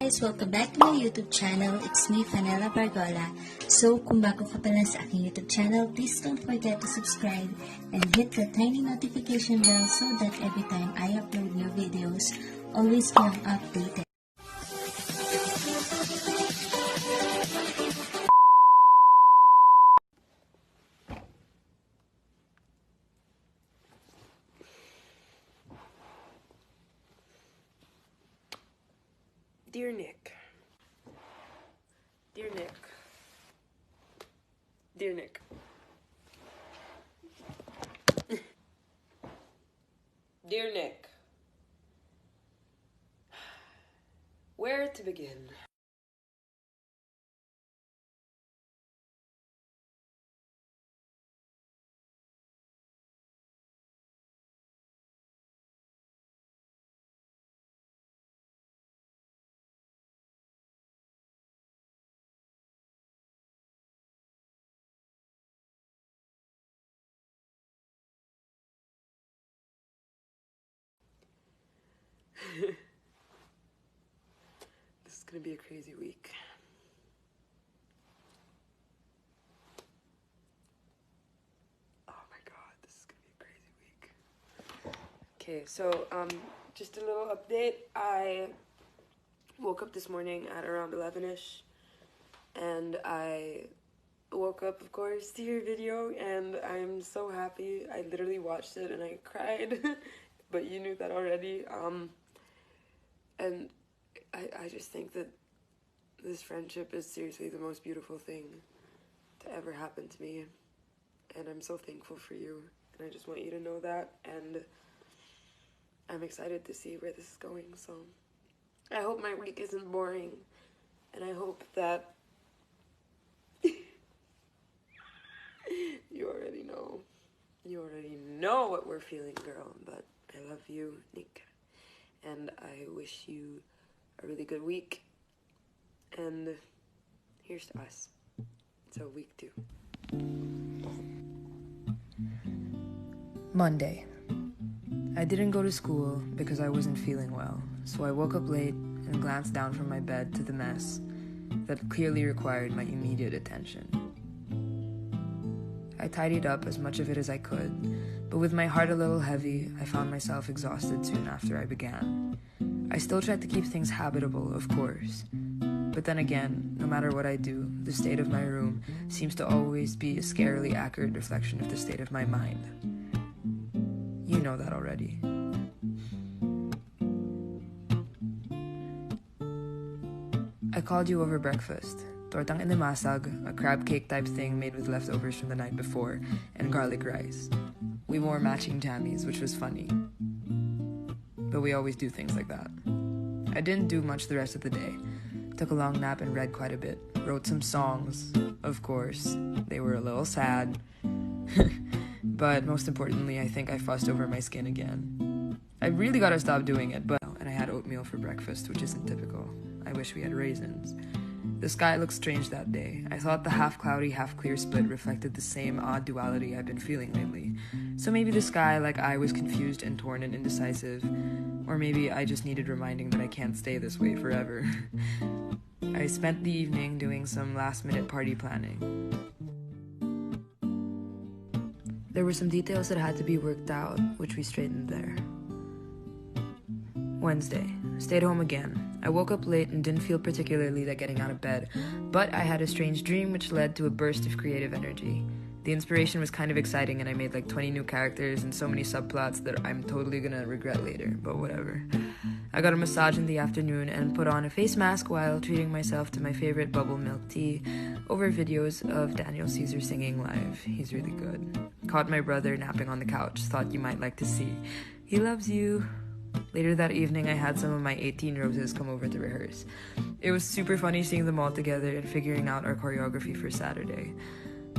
Guys, welcome back to my YouTube channel. It's me, Fanella Bargola. So, kung bago ka pa lang sa aking YouTube channel, please don't forget to subscribe and hit the tiny notification bell so that every time I upload new videos, always be updated. Dear Nick. Dear Nick. Dear Nick. Dear Nick. Where to begin? This is gonna be a crazy week. Oh my god, this is gonna be a crazy week. Okay, so just a little update. I woke up this morning at around 11ish, and I woke up, of course, to your video, and I'm so happy. I literally watched it and I cried, but you knew that already. And I just think that this friendship is seriously the most beautiful thing to ever happen to me, and I'm so thankful for you, and I just want you to know that, and I'm excited to see where this is going. So I hope my week isn't boring, and I hope that you already know what we're feeling, girl. But I love you, Nick, and I wish you a really good week. And here's to us. So week 2. Monday. I didn't go to school because I wasn't feeling well, so I woke up late and glanced down from my bed to the mess that clearly required my immediate attention. I tidied up as much of it as I could, but with my heart a little heavy, I found myself exhausted soon after I began. I still tried to keep things habitable, of course, but then again, no matter what I do, the state of my room seems to always be a scarily accurate reflection of the state of my mind. You know that already. I called you over breakfast. Tortang inimasag, a crab cake type thing made with leftovers from the night before, and garlic rice. We wore matching jammies, which was funny. But we always do things like that. I didn't do much the rest of the day. Took a long nap and read quite a bit. Wrote some songs, of course. They were a little sad. But most importantly, I think I fussed over my skin again. I really gotta stop doing it, and I had oatmeal for breakfast, which isn't typical. I wish we had raisins. The sky looked strange that day. I thought the half-cloudy, half-clear split reflected the same odd duality I've been feeling lately. So maybe the sky, like I, was confused and torn and indecisive. Or maybe I just needed reminding that I can't stay this way forever. I spent the evening doing some last-minute party planning. There were some details that had to be worked out, which we straightened there. Wednesday. Stayed home again. I woke up late and didn't feel particularly like getting out of bed, but I had a strange dream which led to a burst of creative energy. The inspiration was kind of exciting, and I made like 20 new characters and so many subplots that I'm totally gonna regret later, but whatever. I got a massage in the afternoon and put on a face mask while treating myself to my favorite bubble milk tea over videos of Daniel Caesar singing live. He's really good. Caught my brother napping on the couch. Thought you might like to see. He loves you. Later that evening, I had some of my 18 roses come over to rehearse. It was super funny seeing them all together and figuring out our choreography for Saturday.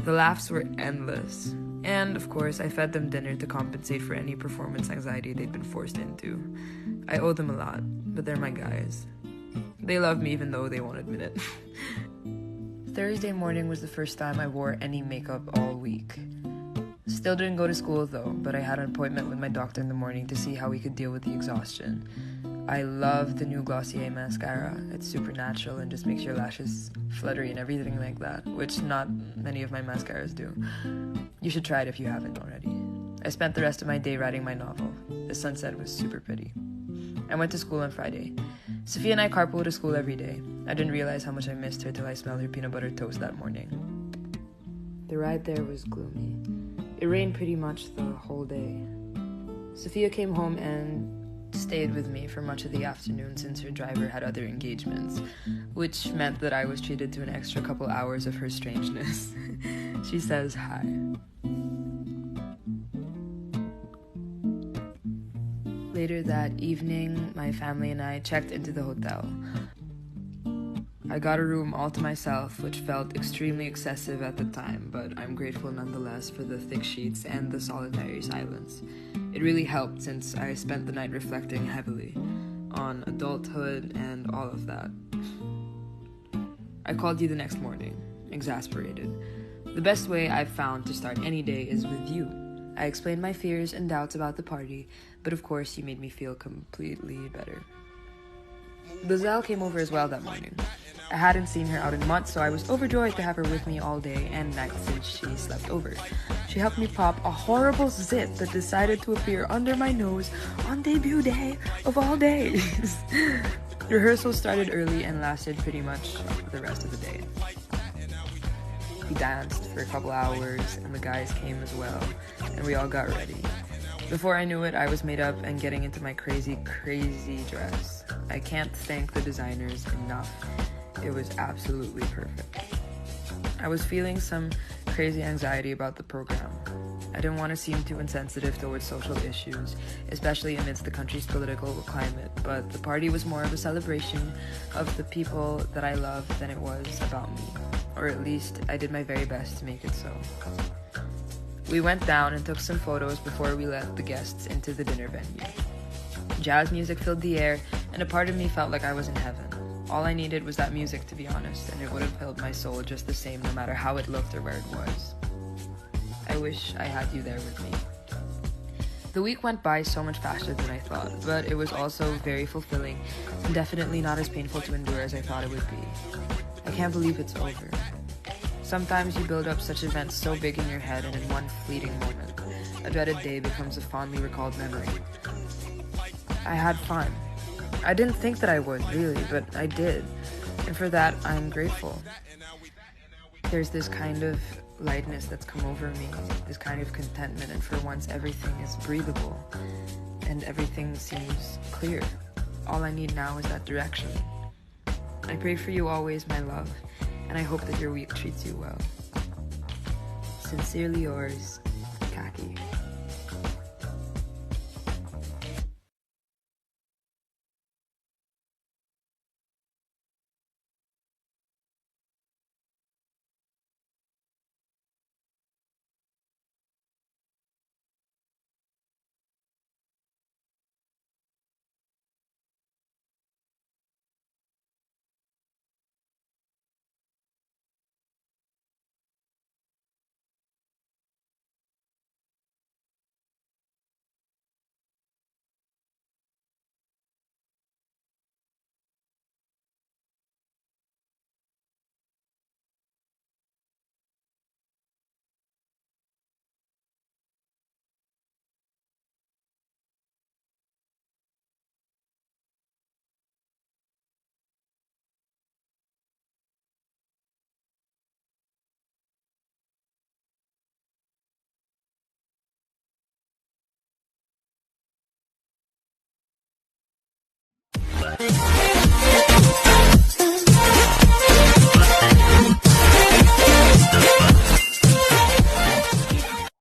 The laughs were endless. And, of course, I fed them dinner to compensate for any performance anxiety they'd been forced into. I owe them a lot, but they're my guys. They love me even though they won't admit it. Thursday morning was the first time I wore any makeup all week. Still didn't go to school though, but I had an appointment with my doctor in the morning to see how we could deal with the exhaustion. I love the new Glossier mascara. It's super natural and just makes your lashes fluttery and everything like that, which not many of my mascaras do. You should try it if you haven't already. I spent the rest of my day writing my novel. The sunset was super pretty. I went to school on Friday. Sophia and I carpool to school every day. I didn't realize how much I missed her till I smelled her peanut butter toast that morning. The ride there was gloomy. It rained pretty much the whole day. Sophia came home and stayed with me for much of the afternoon since her driver had other engagements, which meant that I was treated to an extra couple hours of her strangeness. She says hi. Later that evening, my family and I checked into the hotel. I got a room all to myself, which felt extremely excessive at the time, but I'm grateful nonetheless for the thick sheets and the solitary silence. It really helped since I spent the night reflecting heavily on adulthood and all of that. I called you the next morning, exasperated. The best way I've found to start any day is with you. I explained my fears and doubts about the party, but of course you made me feel completely better. Lizelle came over as well that morning. I hadn't seen her out in months, so I was overjoyed to have her with me all day and night since she slept over. She helped me pop a horrible zit that decided to appear under my nose on debut day of all days. Rehearsal started early and lasted pretty much the rest of the day. We danced for a couple hours and the guys came as well, and we all got ready. Before I knew it, I was made up and getting into my crazy dress. I can't thank the designers enough. It was absolutely perfect. I was feeling some crazy anxiety about the program. I didn't want to seem too insensitive towards social issues, especially amidst the country's political climate, but the party was more of a celebration of the people that I love than it was about me, or at least I did my very best to make it so. We went down and took some photos before we let the guests into the dinner venue. Jazz music filled the air, and a part of me felt like I was in heaven. All I needed was that music, to be honest, and it would have filled my soul just the same no matter how it looked or where it was. I wish I had you there with me. The week went by so much faster than I thought, but it was also very fulfilling and definitely not as painful to endure as I thought it would be. I can't believe it's over. Sometimes you build up such events so big in your head, and in one fleeting moment, a dreaded day becomes a fondly recalled memory. I had fun. I didn't think that I would, really, but I did. And for that, I'm grateful. There's this kind of lightness that's come over me, this kind of contentment, and for once everything is breathable, and everything seems clear. All I need now is that direction. I pray for you always, my love, and I hope that your week treats you well. Sincerely yours, Kaki.